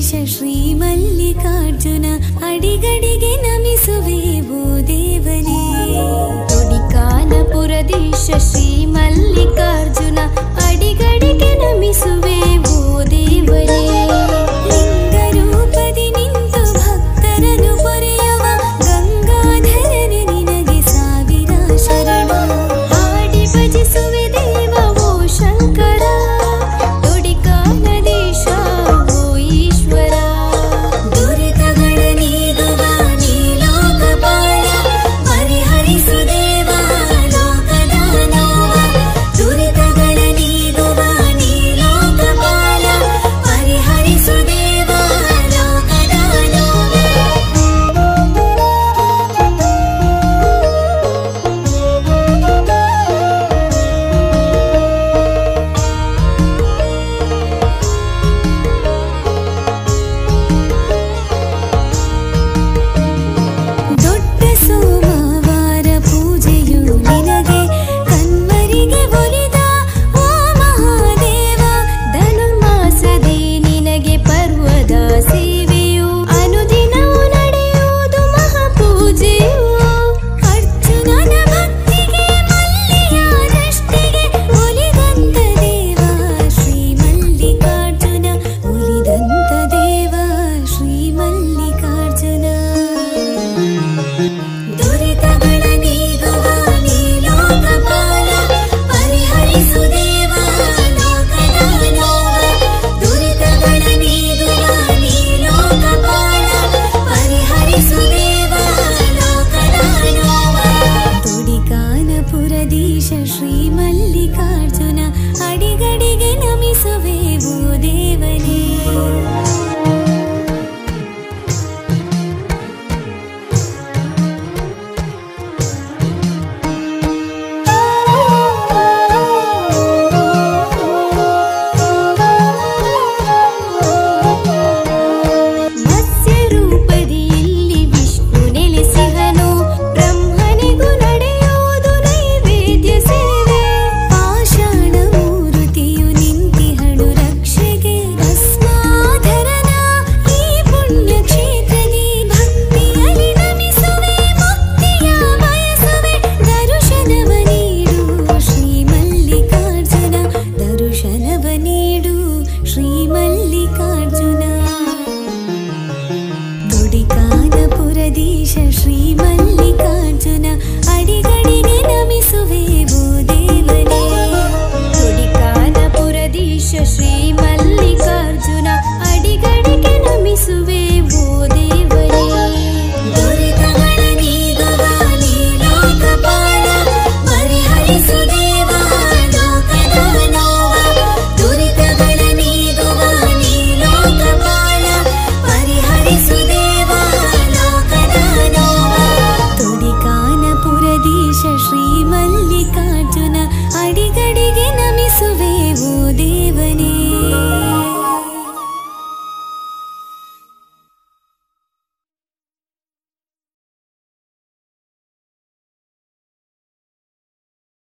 ಶ್ರೀ ಮಲ್ಲಿಕಾರ್ಜುನ ಅಡಿಗಡಿಗೆ ನಮಿಸುವೆವು ದೇವನೇ ತೊಡಿಕಾನಪುರದೀಶ ಶ್ರೀ ಮಲ್ಲಿಕಾರ್ಜುನ ಅಡಿಗಡಿಗೆ ನಮಿಸುವೆವು ದೇವನೇ ಲಿಂಗರೂಪದಿ ನಿಂತು ಭಕ್ತರನ್ನು ಪೊರೆಯವ ಗಂಗಾಧರನೆ ನಿನಗೆ ಸಾವಿರ ಶರಣ ಹಾಡಿ ಭಜಿಸುವೆ ದೇವ ಓ ಶಂಕರ ತೊಡಿಕಾನದೀಶ ಓ ಈಶ್ವರ ದುರಿತಗಳ ನೀಗುವ ನೀ ಲೋಕಪಾಲ ಪರಿಹರಿಸು ದೇವ ಲೋಕದ ನೋವ ದುರಿತಗಳ ನೀಗುವ ನೀ ಲೋಕಪಾಲ ಪರಿಹರಿಸು ದೇವ ಲೋಕದ ನೋವ ದೊಡ್ಡ ಸೋಮವಾರ ಪೂಜೆಯು ನಿನಗೆ ಕಣ್ಮರಿಗೆ ಒಲಿದ ಓ ಮಹಾದೇವ ಧನುರ್ಮಾಸದಿ ನಿನಗೆ ಪರ್ವದ ಸೇವೆಯು ಅನುದಿನವೂ ನಡೆಯುವುದು ಮಹಾಪೂಜೆಯು ಅರ್ಜುನನ ಭಕ್ತಿಗೆ ಮಲ್ಲಿಯ ದೃಷ್ಟಿಗೆ ಒಲಿದಂತ ದೇವ ಶ್ರೀ ಮಲ್ಲಿಕಾರ್ಜುನ ಒಲಿದಂತ ದೇವ ಶ್ರೀ ಮಲ್ಲಿಕಾರ್ಜುನ ದುರಿತಗಳ ನೀಗುವ ನೀ ಲೋಕಪಾಲ ಪರಿಹರಿಸು ದೇವ ಲೋಕದ ನೋವ ದುರಿತಗಳ ನೀಗುವ ನೀ ಲೋಕಪಾಲ ಪರಿಹರಿಸು ದೇವ ಲೋಕದ ನೋವ ತೊಡಿಕಾನಪುರದೀಶ ಶ್ರೀ ಮಲ್ಲಿಕಾರ್ಜುನ ಅಡಿಗಡಿಗೆ ನಮಿಸುವೆವು ದೇವನೇ